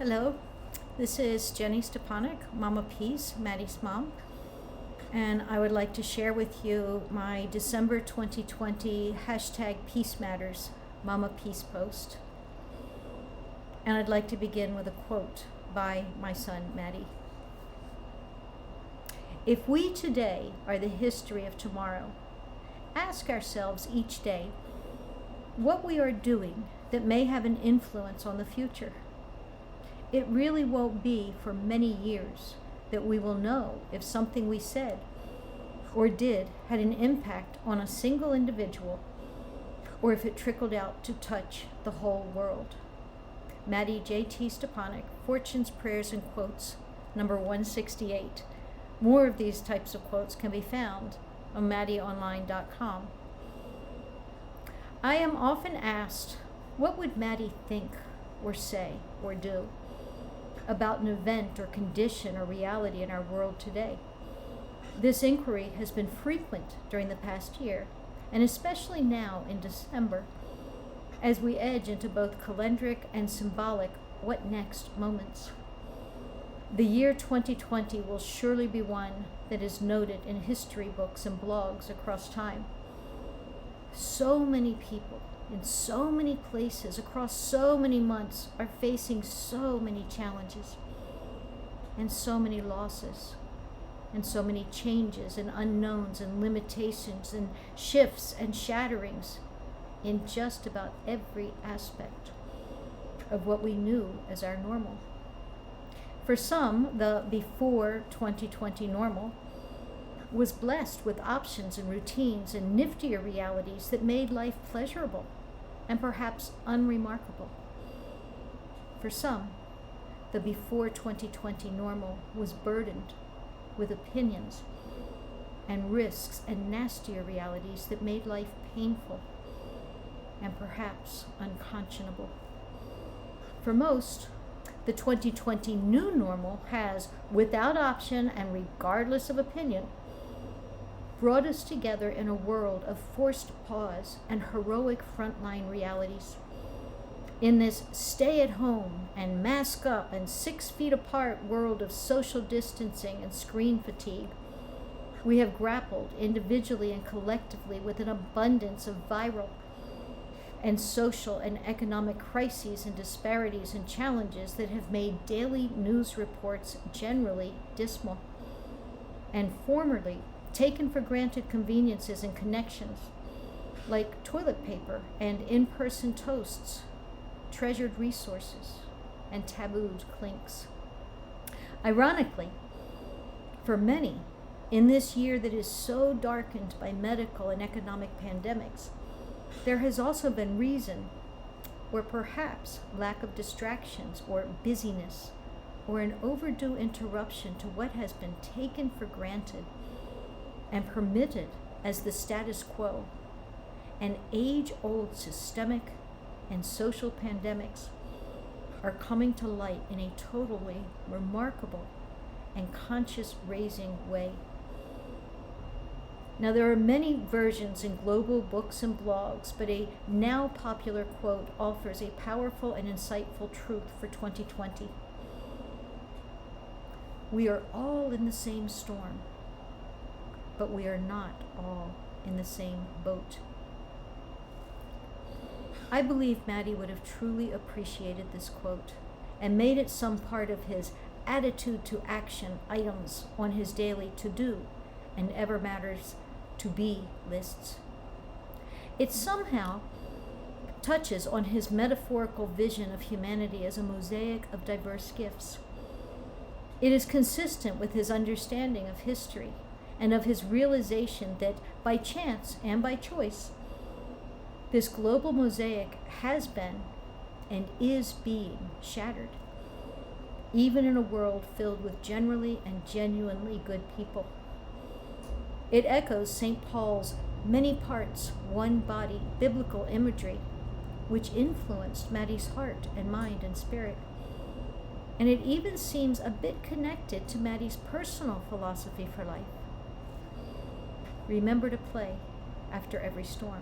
Hello, this is Jenny Stepanek, Mama Peace, Mattie's mom, and I would like to share with you my December 2020 hashtag Peace Matters Mama Peace post. And I'd like to begin with a quote by my son, Mattie. If we today are the history of tomorrow, ask ourselves each day what we are doing that may have an influence on the future. It really won't be for many years that we will know if something we said or did had an impact on a single individual or if it trickled out to touch the whole world. Mattie J.T. Stepanek, Fortunes, Prayers, and Quotes, number 168. More of these types of quotes can be found on mattieonline.com. I am often asked, what would Mattie think or say or do about an event or condition or reality in our world today? This inquiry has been frequent during the past year, and especially now in December, as we edge into both calendric and symbolic what next moments. The year 2020 will surely be one that is noted in history books and blogs across time. So many people in so many places across so many months are facing so many challenges and so many losses and so many changes and unknowns and limitations and shifts and shatterings in just about every aspect of what we knew as our normal. For some, the before 2020 normal was blessed with options and routines and niftier realities that made life pleasurable and perhaps unremarkable. For some, the before 2020 normal was burdened with opinions and risks and nastier realities that made life painful and perhaps unconscionable. For most, the 2020 new normal has, without option and regardless of opinion, brought us together in a world of forced pause and heroic frontline realities. In this stay at home and mask up and 6 feet apart world of social distancing and screen fatigue, we have grappled individually and collectively with an abundance of viral and social and economic crises and disparities and challenges that have made daily news reports generally dismal and formerly taken for granted conveniences and connections like toilet paper and in-person toasts, treasured resources, and tabooed clinks. Ironically, for many, in this year that is so darkened by medical and economic pandemics, there has also been reason, or perhaps lack of distractions or busyness, or an overdue interruption to what has been taken for granted and permitted as the status quo, and age-old systemic and social pandemics are coming to light in a totally remarkable and conscious-raising way. Now, there are many versions in global books and blogs, but a now popular quote offers a powerful and insightful truth for 2020. We are all in the same storm, but we are not all in the same boat. I believe Mattie would have truly appreciated this quote and made it some part of his attitude to action items on his daily to-do and ever matters to be lists. It somehow touches on his metaphorical vision of humanity as a mosaic of diverse gifts. It is consistent with his understanding of history and of his realization that by chance and by choice, this global mosaic has been and is being shattered, even in a world filled with generally and genuinely good people. It echoes St. Paul's many parts, one body biblical imagery, which influenced Mattie's heart and mind and spirit. And it even seems a bit connected to Mattie's personal philosophy for life. Remember to play after every storm.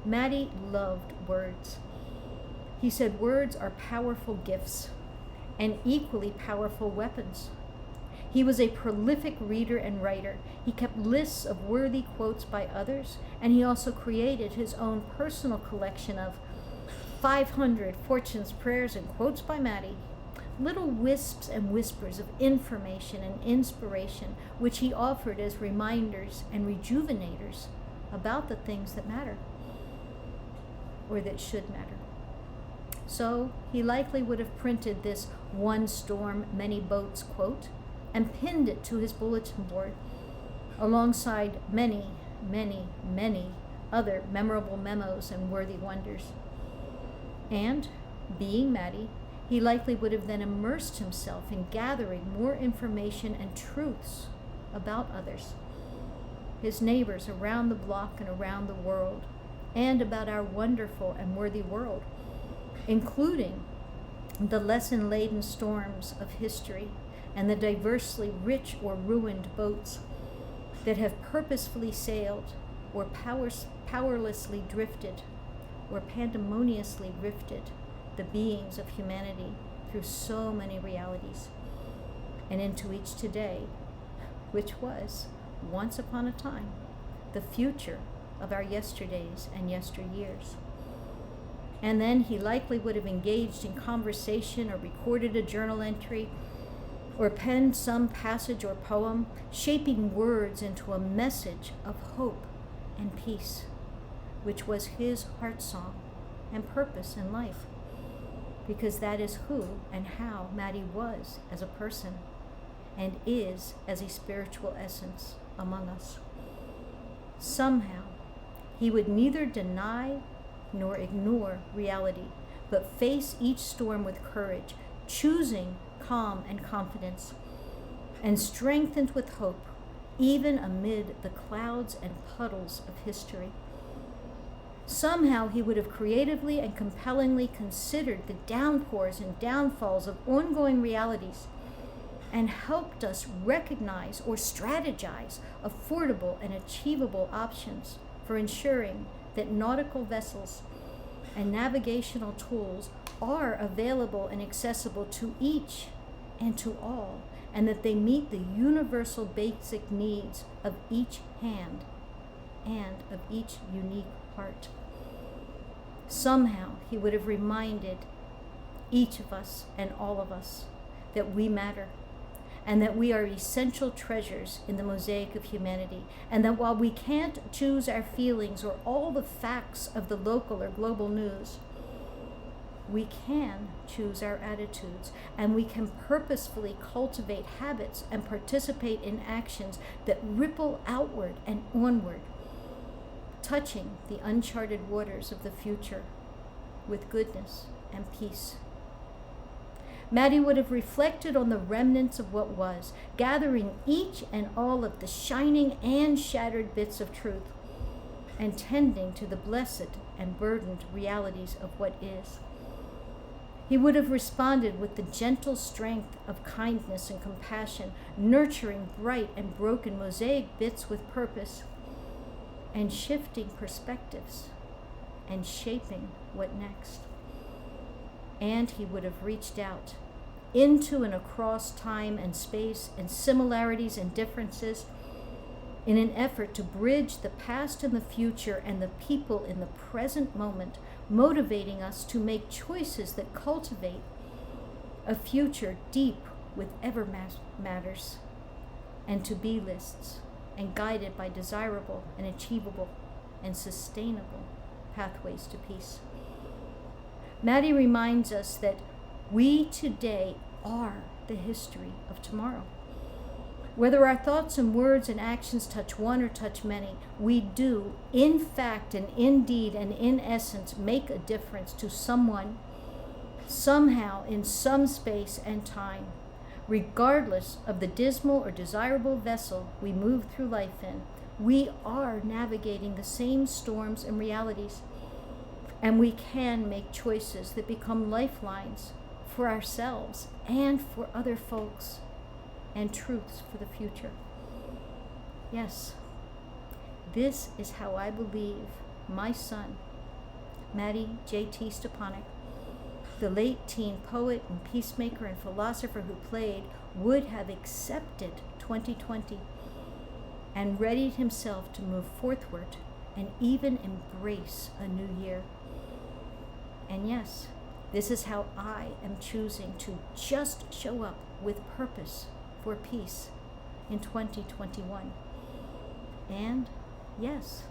Mattie loved words. He said words are powerful gifts and equally powerful weapons. He was a prolific reader and writer. He kept lists of worthy quotes by others, and he also created his own personal collection of 500 fortunes, prayers, and quotes by Mattie, little wisps and whispers of information and inspiration, which he offered as reminders and rejuvenators about the things that matter, or that should matter. So he likely would have printed this "one storm, many boats" quote and pinned it to his bulletin board alongside many, many, many other memorable memos and worthy wonders. And, being Mattie, he likely would have then immersed himself in gathering more information and truths about others, his neighbors around the block and around the world, and about our wonderful and worthy world, including the lesson-laden storms of history and the diversely rich or ruined boats that have purposefully sailed or powerlessly drifted or pandemoniously rifted the beings of humanity through so many realities and into each today, which was, once upon a time, the future of our yesterdays and yesteryears. And then he likely would have engaged in conversation or recorded a journal entry or penned some passage or poem, shaping words into a message of hope and peace, which was his heart song and purpose in life, because that is who and how Mattie was as a person and is as a spiritual essence among us. Somehow, he would neither deny nor ignore reality, but face each storm with courage, choosing calm and confidence, and strengthened with hope, even amid the clouds and puddles of history. Somehow he would have creatively and compellingly considered the downpours and downfalls of ongoing realities and helped us recognize or strategize affordable and achievable options for ensuring that nautical vessels and navigational tools are available and accessible to each and to all, and that they meet the universal basic needs of each hand and of each unique heart. Somehow he would have reminded each of us and all of us that we matter, and that we are essential treasures in the mosaic of humanity, and that while we can't choose our feelings or all the facts of the local or global news, we can choose our attitudes, and we can purposefully cultivate habits and participate in actions that ripple outward and onward, touching the uncharted waters of the future with goodness and peace. Mattie would have reflected on the remnants of what was, gathering each and all of the shining and shattered bits of truth, and tending to the blessed and burdened realities of what is. He would have responded with the gentle strength of kindness and compassion, nurturing bright and broken mosaic bits with purpose, and shifting perspectives, and shaping what next. And he would have reached out into and across time and space and similarities and differences in an effort to bridge the past and the future and the people in the present moment, motivating us to make choices that cultivate a future deep with ever matters and to-be lists, and guided by desirable and achievable and sustainable pathways to peace. Mattie reminds us that we today are the history of tomorrow. Whether our thoughts and words and actions touch one or touch many, we do, in fact and in deed and in essence, make a difference to someone, somehow, in some space and time, regardless of the dismal or desirable vessel we move through life in. We are navigating the same storms and realities, and we can make choices that become lifelines for ourselves and for other folks, and truths for the future. Yes, this is how I believe my son, Mattie J.T. Stepanek, the late teen poet and peacemaker and philosopher who played, would have accepted 2020 and readied himself to move forthward and even embrace a new year. And yes, this is how I am choosing to just show up with purpose for peace in 2021. And yes,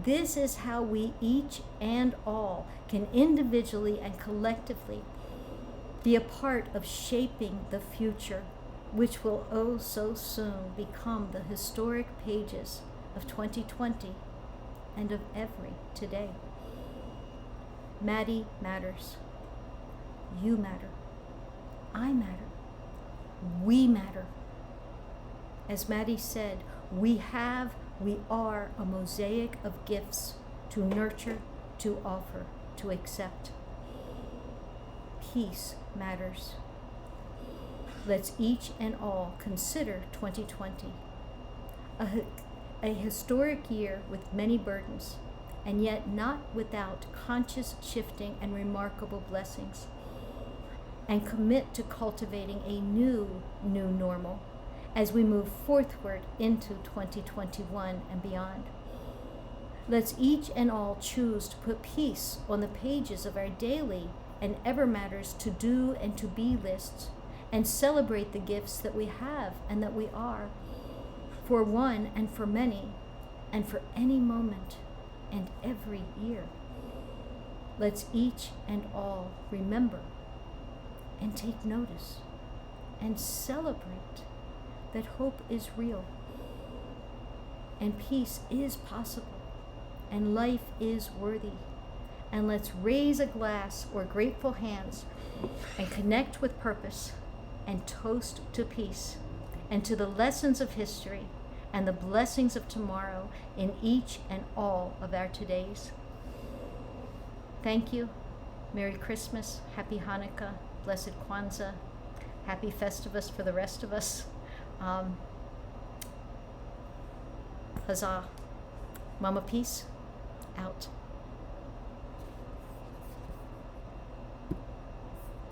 this is how we each and all can individually and collectively be a part of shaping the future, which will oh so soon become the historic pages of 2020 and of every today. Mattie matters. You matter. I matter. We matter. As Mattie said, we are a mosaic of gifts to nurture, to offer, to accept. Peace matters. Let's each and all consider 2020, a historic year with many burdens, and yet not without conscious shifting and remarkable blessings, and commit to cultivating a new normal as we move forthward into 2021 and beyond. Let's each and all choose to put peace on the pages of our daily and ever matters to do and to be lists, and celebrate the gifts that we have and that we are, for one and for many, and for any moment and every year. Let's each and all remember and take notice and celebrate that hope is real and peace is possible and life is worthy. And let's raise a glass or grateful hands and connect with purpose and toast to peace and to the lessons of history and the blessings of tomorrow in each and all of our todays. Thank you. Merry Christmas, Happy Hanukkah, Blessed Kwanzaa, Happy Festivus for the rest of us. Huzzah. Mama Peace, out.